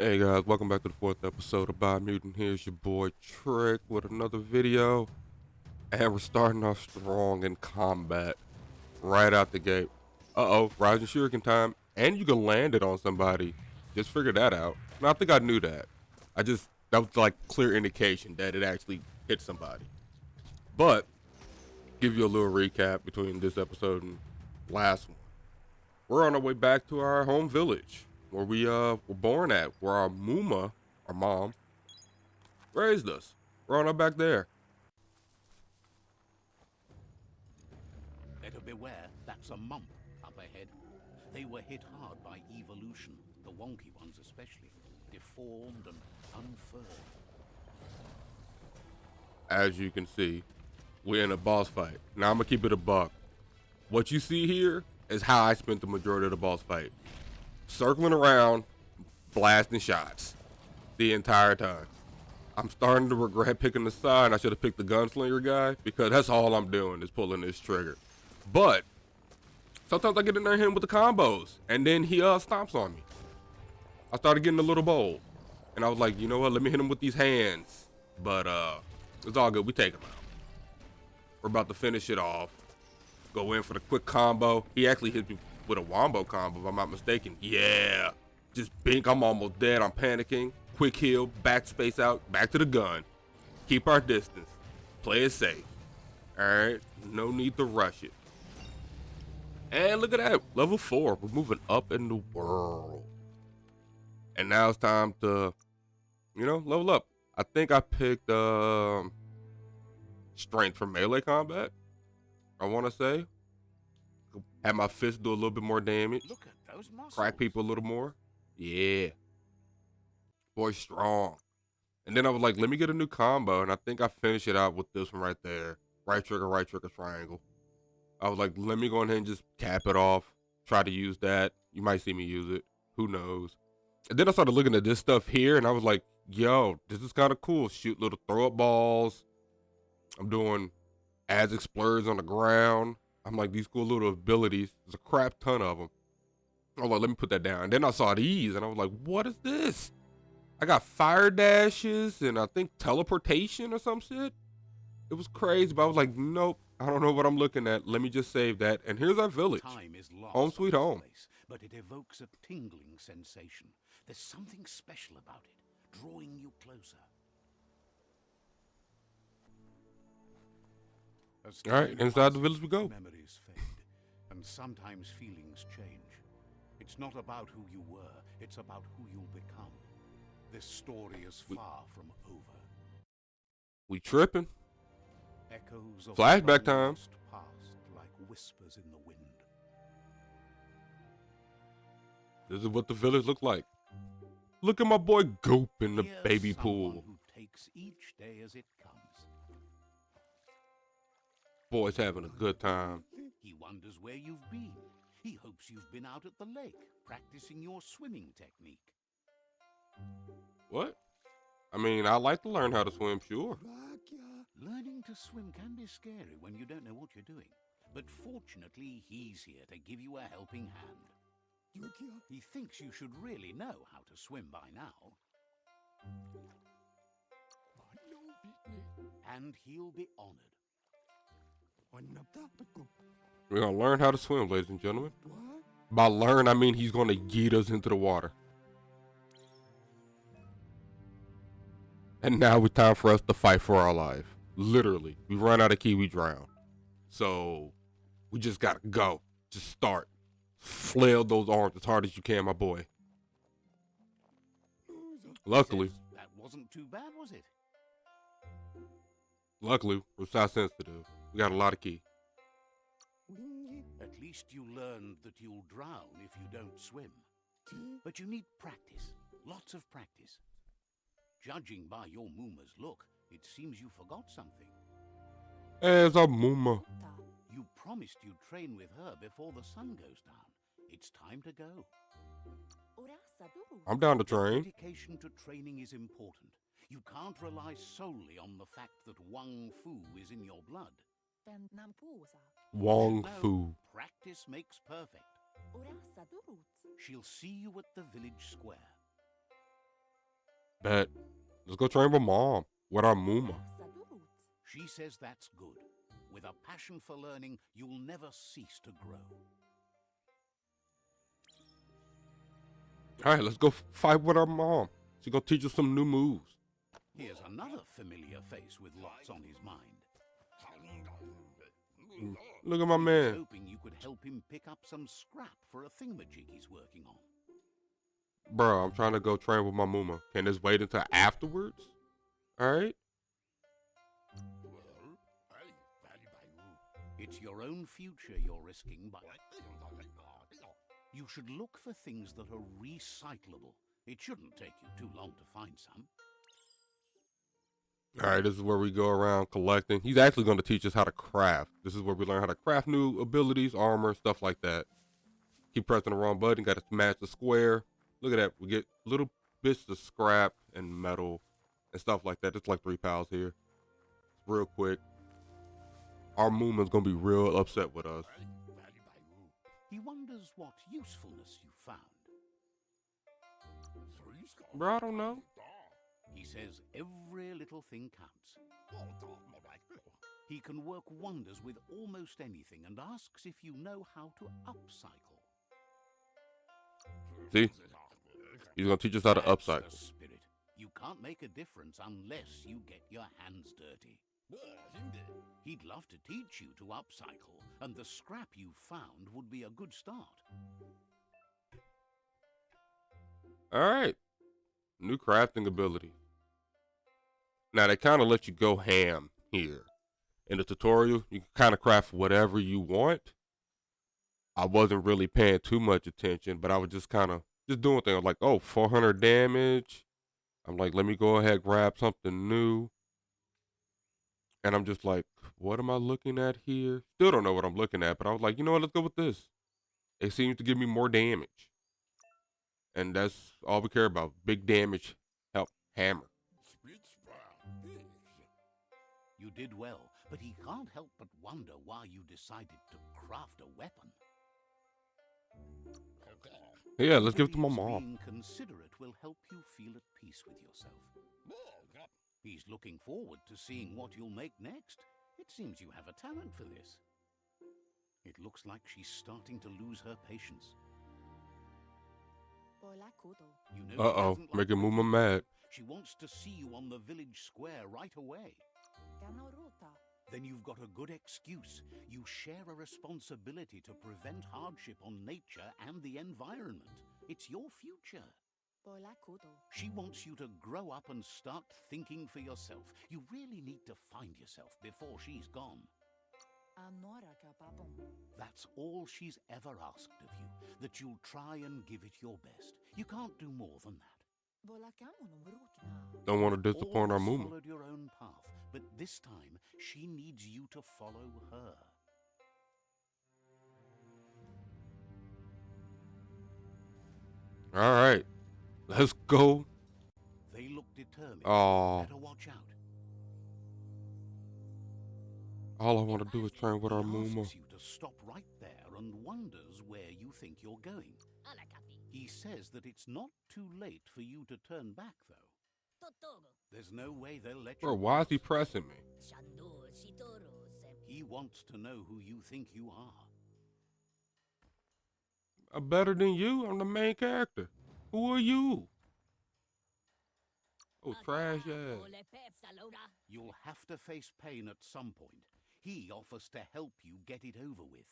Hey guys, welcome back to the fourth episode of Biomutant. Here's your boy Trick with another video. And we're starting off strong in combat right out the gate. Uh-oh, rising shuriken time. And you can land it on somebody. Just figured that out. And I think I knew that. That was like clear indication that it actually hit somebody. But, give you a little recap between this episode and last one. We're on our way back to our home village where we were born at, where our Muma, our mom, raised us. We're on our back there. Better beware, that's a mump up ahead. They were hit hard by evolution, the wonky ones especially, deformed and unfurled. As you can see, we're in a boss fight. Now I'm gonna keep it a buck. What you see here is how I spent the majority of the boss fight. Circling around, blasting shots the entire time. I'm starting to regret picking the side. I should have picked the gunslinger guy because that's all I'm doing is pulling this trigger. But sometimes I get in there and hit him with the combos and then he stomps on me. I started getting a little bold and I was like, you know what, let me hit him with these hands. But it's all good, we take him out. We're about to finish it off. Go in for the quick combo. He actually hit me with a wombo combo if I'm not mistaken. Yeah, just bink, I'm almost dead, I'm panicking. Quick heal, backspace out, back to the gun. Keep our distance, play it safe. All right, no need to rush it. And look at that, level 4, we're moving up in the world. And now it's time to, level up. I think I picked strength for melee combat, I want to say. Have my fist do a little bit more damage. Look at those muscles. Crack people a little more. Yeah. Boy, strong. And then I was like, let me get a new combo. And I think I finished it out with this one right there. Right trigger, triangle. I was like, let me go ahead and just cap it off. Try to use that. You might see me use it. Who knows? And then I started looking at this stuff here. And I was like, yo, this is kind of cool. Shoot little throw up balls. I'm doing as explorers on the ground. I'm like, these cool little abilities. There's a crap ton of them. I was like, let me put that down. And then I saw these and I was like, what is this? I got fire dashes and I think teleportation or some shit. It was crazy, but I was like, nope, I don't know what I'm looking at. Let me just save that. And here's our village. Time is lost Home sweet home. Place, but it evokes a tingling sensation. There's something special about it, drawing you closer. All right, inside the village we go. Memories fade, and sometimes feelings change. It's not about who you were, it's about who you'll become. This story is far from over. We tripping. Echoes of Flashback time. Past like whispers in the wind. This is what the village looked like. Look at my boy Goop in the Here's baby someone pool. who takes each day as it comes. Boy's having a good time. He wonders where you've been. He hopes you've been out at the lake, practicing your swimming technique. What? I mean, I like to learn how to swim, sure. Learning to swim can be scary when you don't know what you're doing. But fortunately, he's here to give you a helping hand. He thinks you should really know how to swim by now. And he'll be honored. We're gonna learn how to swim, ladies and gentlemen. By learn, I mean he's gonna yeet us into the water. And now it's time for us to fight for our life. Literally, we run out of key, we drown. So we just gotta go. Just start. Flail those arms as hard as you can, my boy. Luckily, That wasn't too bad, was it? we're so sensitive. We got a lot of key. At least you learned that you'll drown if you don't swim. But you need practice. Lots of practice. Judging by your Muma's look, it seems you forgot something. As a Muma. You promised you'd train with her before the sun goes down. It's time to go. I'm down to train. Dedication to training is important. You can't rely solely on the fact that Wang Fu is in your blood. Wong No, Fu. practice makes perfect. She'll see you at the village square. Bet. Let's go train with Mom. With our Muma. She says that's good. With a passion for learning, you'll never cease to grow. All right, let's go fight with our Mom. She's gonna teach us some new moves. Here's another familiar face with lots on his mind. Look at my He was man. hoping you could help him pick up some scrap for a thingamajig he's working on. Bro, I'm trying to go train with my Muma. Can this wait until afterwards? All right. It's your own future you're risking by... You should look for things that are recyclable. It shouldn't take you too long to find some. All right, this is where we go around collecting. He's actually going to teach us how to craft. This is where we learn how to craft new abilities, armor, stuff like that. Keep pressing the wrong button. Got to smash the square. Look at that. We get little bits of scrap and metal and stuff like that. It's like 3 pals here. It's real quick. Our Mooman's going to be real upset with us. He wonders what usefulness you found. Bro, I don't know. He says every little thing counts. He can work wonders with almost anything and asks if you know how to upcycle. See? He's going to teach us how to That's upcycle. the spirit. You can't make a difference unless you get your hands dirty. He'd love to teach you to upcycle, and the scrap you found would be a good start. All right. New crafting ability. Now, they kind of let you go ham here. In the tutorial, you can kind of craft whatever you want. I wasn't really paying too much attention, but I was just kind of just doing things. I was like, oh, 400 damage. I'm like, let me go ahead, grab something new. And I'm just like, what am I looking at here? Still don't know what I'm looking at, but I was like, you know what, let's go with this. It seems to give me more damage. And that's all we care about. Big damage, help, hammer. You did well, but he can't help but wonder why you decided to craft a weapon. Yeah, let's give it to my Believes mom. Being considerate will help you feel at peace with yourself. He's looking forward to seeing what you'll make next. It seems you have a talent for this. It looks like she's starting to lose her patience. You know she Uh-oh, doesn't like making what Muma you do. mad. She wants to see you on the village square right away. Then you've got a good excuse. You share a responsibility to prevent hardship on nature and the environment. It's your future. She wants you to grow up and start thinking for yourself. You really need to find yourself before she's gone. That's all she's ever asked of you, that you'll try and give it your best. You can't do more than that. Don't want to disappoint our Always Muma. followed your own path, but this time she needs you to follow her. All right, let's go. They look determined. Oh, Better watch out. all I want to do is train with He our Muma. asks you to stop right there and wonders where you think you're going. He says that it's not too late for you to turn back, though. There's no way they'll let you. Bro, why is he pass. pressing me? He wants to know who you think you are. I'm better than you. I'm the main character. Who are you? Oh, trash ass. You'll have to face pain at some point. He offers to help you get it over with.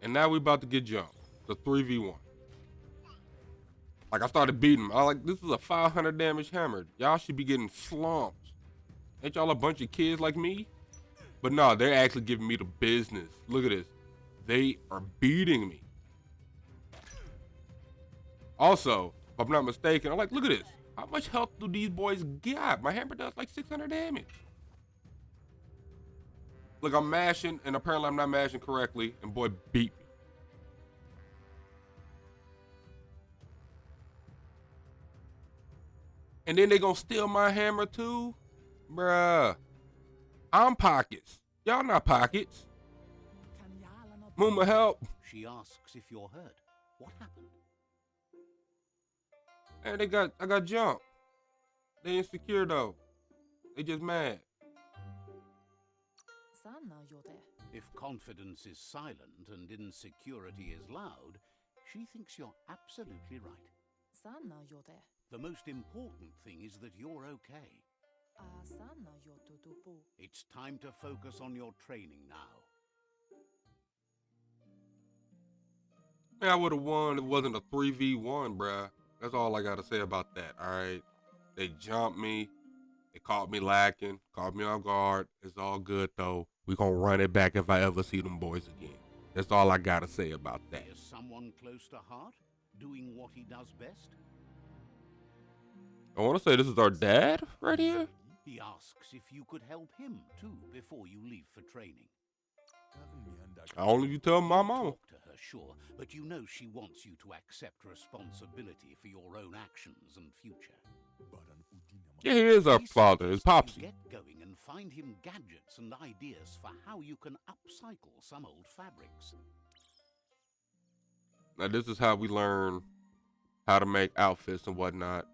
And now we about to get jumped. The 3v1. Like, I started beating him. I like, this is a 500 damage hammer. Y'all should be getting slumped. Ain't y'all a bunch of kids like me? But no, they're actually giving me the business. Look at this. They are beating me. Also, if I'm not mistaken, I'm like, look at this. How much health do these boys got? My hammer does like 600 damage. Look, I'm mashing, and apparently I'm not mashing correctly, and boy beat me. And then they gonna steal my hammer too? Bruh. I'm pockets. Y'all not pockets. Muma, help. She asks if you're hurt. What happened? Man, I got jumped. They insecure though. They just mad. If confidence is silent and insecurity is loud, she thinks you're absolutely right. The most important thing is that you're okay. It's time to focus on your training now. Man, I would have won. It wasn't a 3v1, bruh. That's all I got to say about that, all right? They jumped me. They caught me lacking. Caught me off guard. It's all good, though. We going to run it back if I ever see them boys again. That's all I got to say about that. Is someone close to heart, doing what he does best? I want to say this is our dad right here. He asks if you could help him, too, before you leave for training. Only you tell my mama. Talk to her, sure, but you know she wants you to accept responsibility for your own actions and future. Yeah, he is our He father, his suggests popsy. you get going and find him gadgets and ideas for how you can upcycle some old fabrics. Now, this is how we learn how to make outfits and whatnot.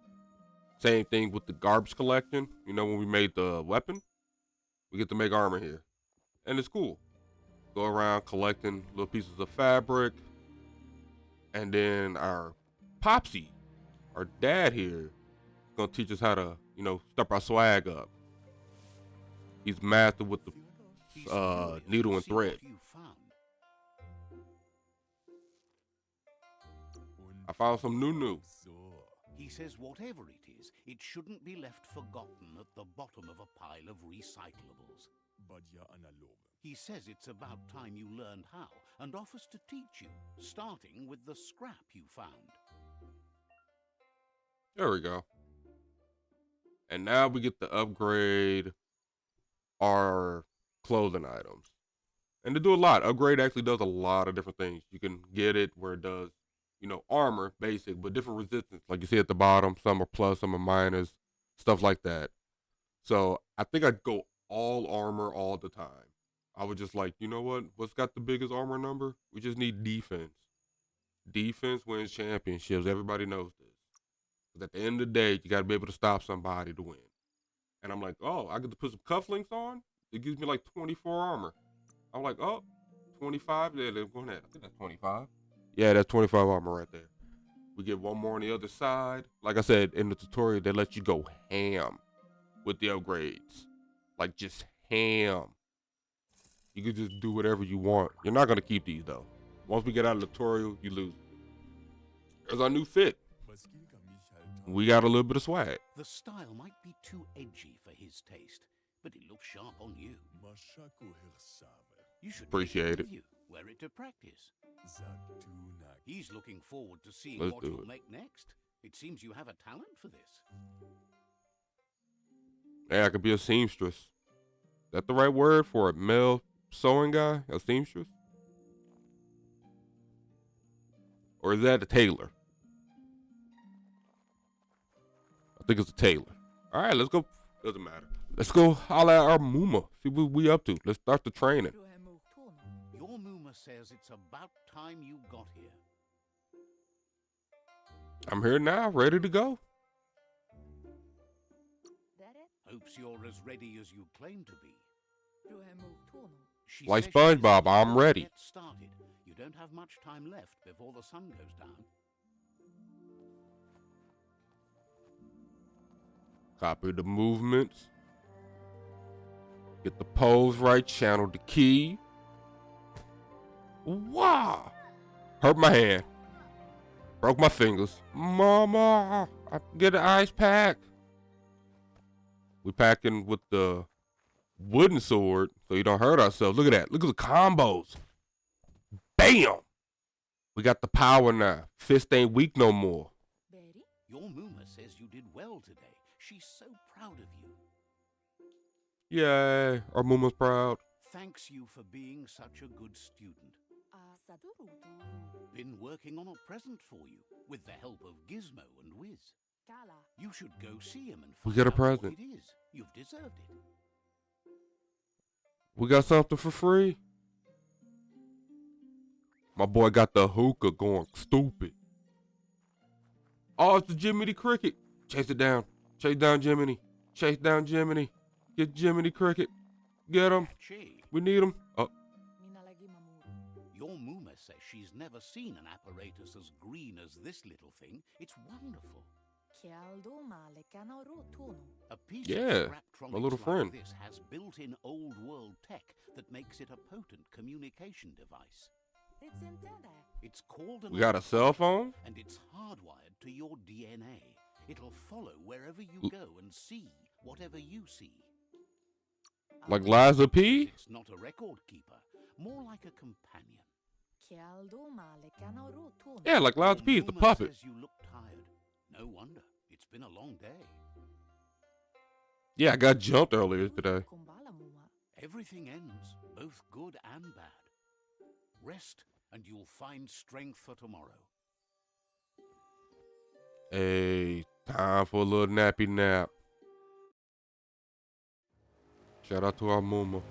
Same thing with the garbage collection. You know, when we made the weapon, we get to make armor here. And it's cool. Go around collecting little pieces of fabric. And then our popsy, our dad here, is going to teach us how to, you know, step our swag up. He's mastered with the He's curious needle to and see what thread. you found. I found some new. He says whatever it is, it shouldn't be left forgotten at the bottom of a pile of recyclables. He says it's about time you learned how and offers to teach you, starting with the scrap you found. There we go. And now we get to upgrade our clothing items. And to do a lot. Upgrade actually does a lot of different things. You can get it where it does, you know, armor, basic, but different resistance. Like you see at the bottom, some are plus, some are minus, stuff like that. So I think I'd go all armor all the time. I would just like, you know what? What's got the biggest armor number? We just need defense. Defense wins championships. Everybody knows this. Because at the end of the day, you got to be able to stop somebody to win. And I'm like, oh, I get to put some cufflinks on? It gives me like 24 armor. I'm like, oh, 25? Yeah, they're going at. I think that's 25. Yeah, that's 25 armor right there. We get one more on the other side. Like I said, in the tutorial, they let you go ham with the upgrades. Like, just ham. You can just do whatever you want. You're not going to keep these, though. Once we get out of the tutorial, you lose. There's our new fit. We got a little bit of swag. The style might be too edgy for his taste, but it looks sharp on you. You should Appreciate it. Wear it to practice. He's looking forward to seeing Let's what do you'll it. make next. It seems you have a talent for this. Yeah, I could be a seamstress. Is that the right word for a male sewing guy? A seamstress? Or is that a tailor? I think it's a tailor. All right, let's go. Doesn't matter. Let's go holler at our Muma. See what we up to. Let's start the training. Your Muma says it's about time you got here. I'm here now, ready to go. Hopes you're as ready as you claim to be. She Like says she's SpongeBob, I'm about to ready. Get started. You don't have much time left before the sun goes down. Copy the movements. Get the pose right, channel the key. Wow. Hurt my hand. Broke my fingers. Mama, I can get an ice pack. We packing with the wooden sword so you don't hurt ourselves. Look at that. Look at the combos. Bam. We got the power now. Fist ain't weak no more. Your Muma says you did well today. She's so proud of you. Yay. Our Muma's proud. Thanks you for being such a good student. Been working on a present for you with the help of Gizmo and Wiz. You should go see him and We find got a out what present. it is. You've deserved it. We got something for free. My boy got the hookah going stupid. Oh, it's the Jiminy Cricket. Chase it down. Chase down Jiminy. Chase down Jiminy. Get Jiminy Cricket. Get him. Catchy. We need him. Oh, Your Mooma says she's never seen an apparatus as green as this little thing. It's wonderful. A piece yeah. of My little Scraptronics friend. like this has built-in old world tech that makes it a potent communication device. It's called an We got a cell phone? and it's hardwired to your DNA. It'll follow wherever you go and see whatever you see. Like Liza P? It's not a record keeper, more like a companion. Yeah, like Liza P, the Mooma puppet. says you look tired. No wonder. It's been a long day. Yeah, I got jumped earlier today. Everything ends, both good and bad. Rest, and you'll find strength for tomorrow. Hey, time for a little nappy nap. Shout out to our Mooma.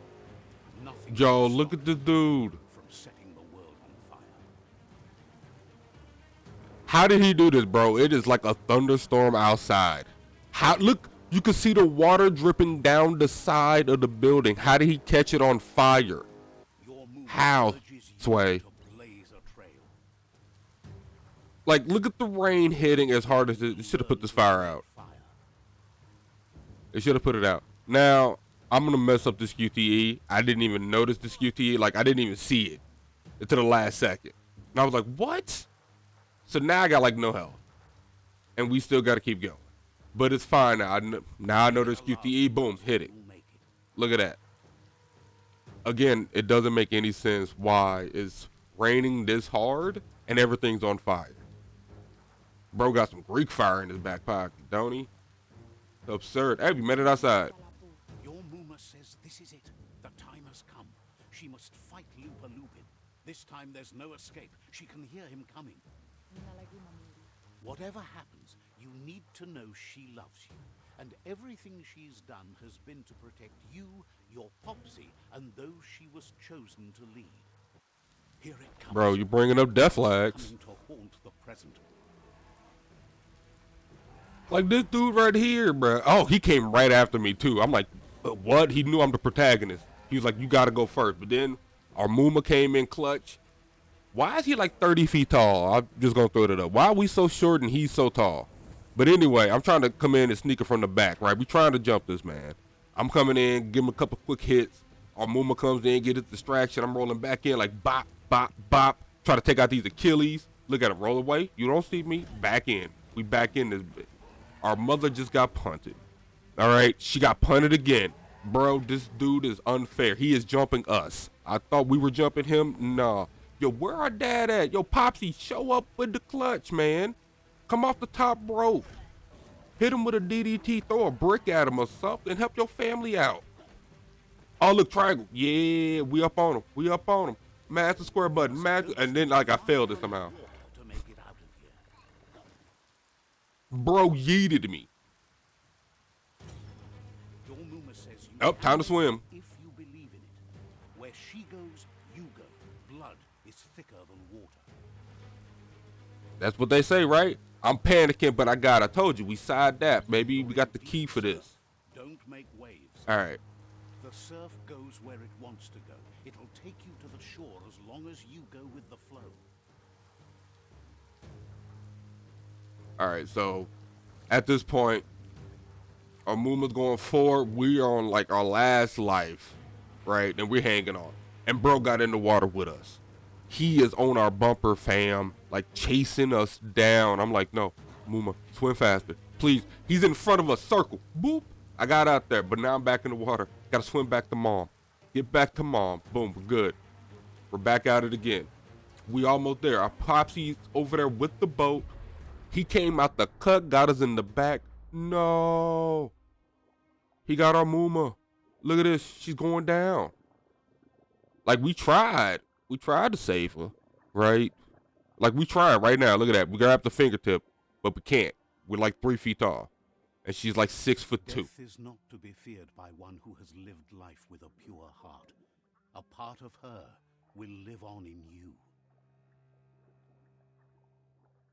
Nothing Yo, can look stop at this dude. from setting the world on fire. How did he do this, bro? It is like a thunderstorm outside. How, look, you can see the water dripping down the side of the building. How did he catch it on fire? Your Mooma How, urges you Sway? to blaze a trail. Like, look at the rain hitting as hard as it should have put this fire out. It should have put it out. Now, I'm going to mess up this QTE. I didn't even notice this QTE. Like, I didn't even see it until the last second. And I was like, what? So now I got, like, no health. And we still got to keep going. But it's fine now. Now I know there's QTE. Boom, hit it. Look at that. Again, it doesn't make any sense why it's raining this hard and everything's on fire. Bro got some Greek fire in his back pocket, don't he? It's absurd. Hey, we met it outside. Your Mooma says this is it. The time has come. She must fight Lupa Lupin. This time there's no escape. She can hear him coming. Whatever happens, you need to know she loves you. And everything she's done has been to protect you, your Popsy, and those she was chosen to lead. Here it comes. Bro, you bringing up death flags. Coming to haunt the present. Like this dude right here, bro. Oh, he came right after me too. I'm like, what? He knew I'm the protagonist. He was like, you gotta go first. But then our Mooma came in clutch. Why is he like 30 feet tall? I'm just gonna throw it up. Why are we so short and he's so tall? But anyway, I'm trying to come in and sneak it from the back, right? We trying to jump this man. I'm coming in, give him a couple quick hits. Our Mooma comes in, get a distraction. I'm rolling back in like bop, bop, bop. Try to take out these Achilles. Look at him, roll away. You don't see me. Back in. We back in this bit. Our mother just got punted. All right, she got punted again. Bro, this dude is unfair. He is jumping us. I thought we were jumping him. Nah. Yo, where our dad at? Yo, Popsy, show up with the clutch, man. Come off the top rope. Hit him with a DDT. Throw a brick at him or something. Help your family out. Oh, look, triangle. Yeah, we up on him. We up on him. Mash the square button. Mash, and then like I failed it somehow. To make it out of here. Bro yeeted me. Your Mooma says you Oh, time to swim. if you believe in it. Where she goes, you go. Blood is thicker than water. That's what they say, right? I'm panicking, but I told you, we side that, baby. We got the key for this. Don't make waves. All right. The surf goes where it wants to go. It'll take you to the shore as long as you go with the flow. All right, so at this point, our Mooma's going forward. We are on like our last life, right? And we're hanging on. And bro got in the water with us. He is on our bumper, fam, like chasing us down. I'm like, no, Mooma, swim faster, please. He's in front of us, circle, boop. I got out there, but now I'm back in the water. Gotta swim back to mom. Get back to mom. Boom, we're good. We're back at it again. We almost there. Our Popsy's over there with the boat. He came out the cut, got us in the back. No. He got our Mooma. Look at this. She's going down. Like, we tried. We tried to save her, right? Like, we trying right now. Look at that. We grabbed the fingertip, but we can't. We're like 3 feet tall. And she's like 6'2". Death is not to be feared by one who has lived life with a pure heart. A part of her will live on in you.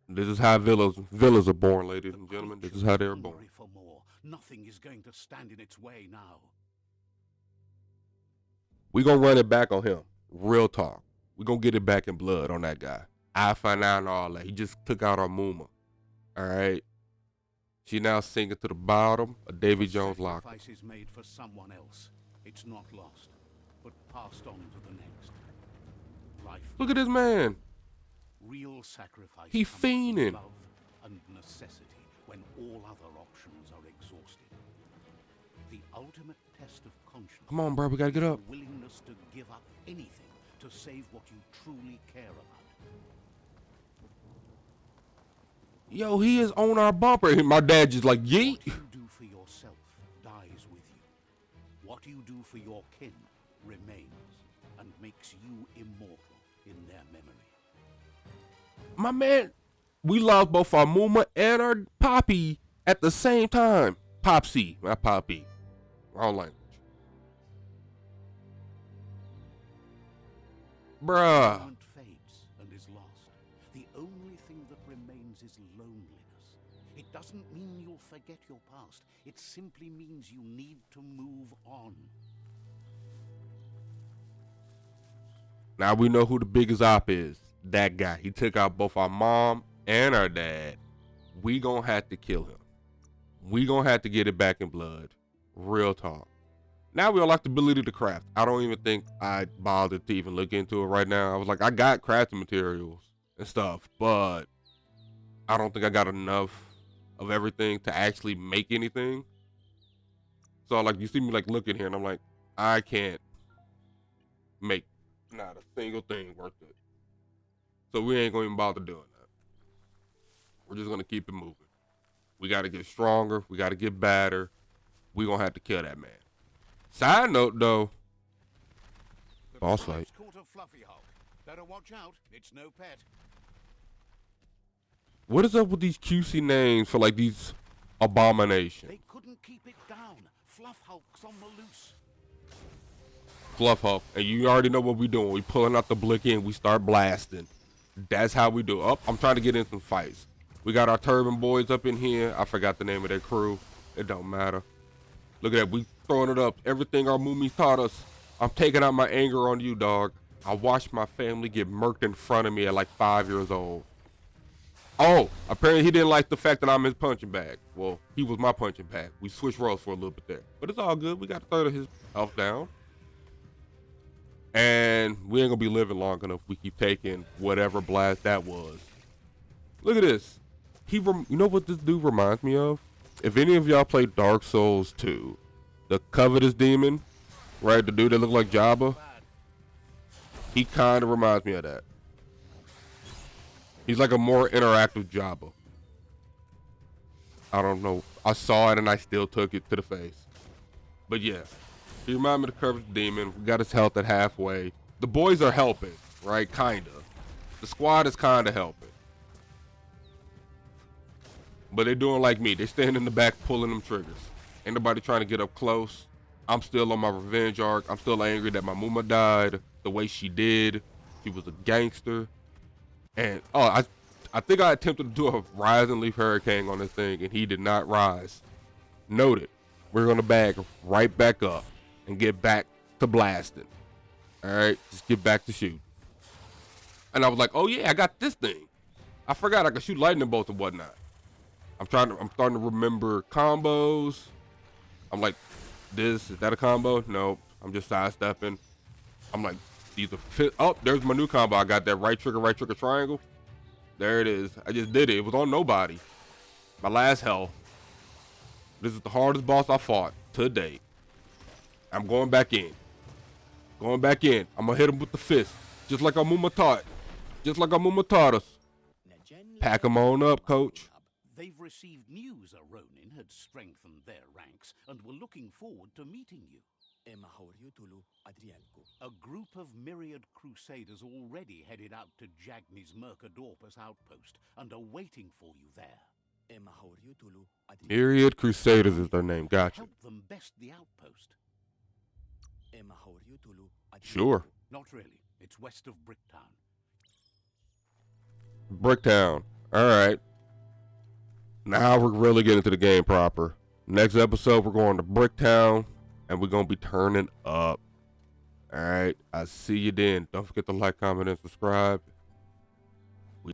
This is how villas are born, ladies The and gentlemen. This creature is how is they're born. hungry for more. Nothing is going to stand in its way now. We gonna run it back on him. Real talk. We gonna get it back in blood on that guy. I find out and all that. He just took out our Muma. All right. She now sinking to the bottom of Davy Jones' locker. Sacrifice is made for someone else. It's not lost, but passed on to the next. Life. Look at this man. Real sacrifice. He comes from fiending. love and necessity when all other options are exhausted. The ultimate test of conscience. Come on, bro. We gotta get up. The willingness to give up anything to save what you truly care about. Yo, he is on our bumper. My dad just like, yeet. What you do for yourself dies with you. What you do for your kin remains and makes you immortal in their memory. My man, we lost both our Muma and our Poppy at the same time. Popsy, not Poppy. Wrong language. Bruh. The moment fades and is lost. The only thing that remains is loneliness. It doesn't mean you'll forget your past. It simply means you need to move on. Now we know who the biggest op is. That guy. He took out both our mom and our dad. We gonna have to kill him. We gonna have to get it back in blood. Real talk. Now we unlock the ability to craft. I don't even think I bothered to even look into it right now. I was like, I got crafting materials and stuff, but I don't think I got enough of everything to actually make anything. So like, you see me like looking here and I'm like, I can't make not a single thing worth it. So we ain't gonna even bother doing that. We're just gonna keep it moving. We gotta get stronger. We gotta get better. We gonna have to kill that man. Side note though, boss fight. Caught a fluffy hulk. Better watch out. It's no pet. What is up with these QC names for like these abominations? They couldn't keep it down. Fluff Hulk's on the loose. Fluff Hulk, and you already know what we doing. We pulling out the blicky and we start blasting. That's how we do. Oh, I'm trying to get in some fights. We got our Turban boys up in here. I forgot the name of their crew. It don't matter. Look at that. We throwing it up. Everything our Moomies taught us. I'm taking out my anger on you, dog. I watched my family get murked in front of me at like 5 years old. Oh, apparently he didn't like the fact that I'm his punching bag. Well, he was my punching bag. We switched roles for a little bit there. But it's all good. We got a third of his health down. And we ain't gonna be living long enough. We keep taking whatever blast that was. Look at this. You know what this dude reminds me of? If any of y'all played Dark Souls 2, the Covetous Demon, right? The dude that looked like Jabba. He kind of reminds me of that. He's like a more interactive Jabba. I don't know. I saw it and I still took it to the face. But yeah. He reminded me of the Covetous Demon. We got his health at halfway. The boys are helping, right? Kinda. The squad is kinda helping. But they're doing like me. They're standing in the back pulling them triggers. Ain't nobody trying to get up close. I'm still on my revenge arc. I'm still angry that my Muma died the way she did. She was a gangster. And, oh, I think I attempted to do a rise and leaf hurricane on this thing, and he did not rise. Noted. We're going to bag right back up and get back to blasting. All right? Just get back to shooting. And I was like, oh, yeah, I got this thing. I forgot I could shoot lightning bolts and whatnot. I'm starting to remember combos. I'm like, is that a combo? No, I'm just sidestepping. I'm like, these are fit. Oh, there's my new combo. I got that right trigger, triangle. There it is. I just did it. It was on nobody. My last hell. This is the hardest boss I fought to date. I'm going back in. I'm gonna hit him with the fist. Just like our Muma taught. Us. Pack him on up, coach. They've received news a Ronin had strengthened their ranks and were looking forward to meeting you. A group of myriad crusaders already headed out to Jagni's Mercadorpus outpost and are waiting for you there. Myriad Crusaders is their name. Gotcha. Help them best the outpost. Sure. Not really. It's west of Bricktown. Bricktown. Alright. Now we're really getting into the game proper. Next episode, we're going to Bricktown, and we're going to be turning up. Alright, I see you then. Don't forget to like, comment, and subscribe.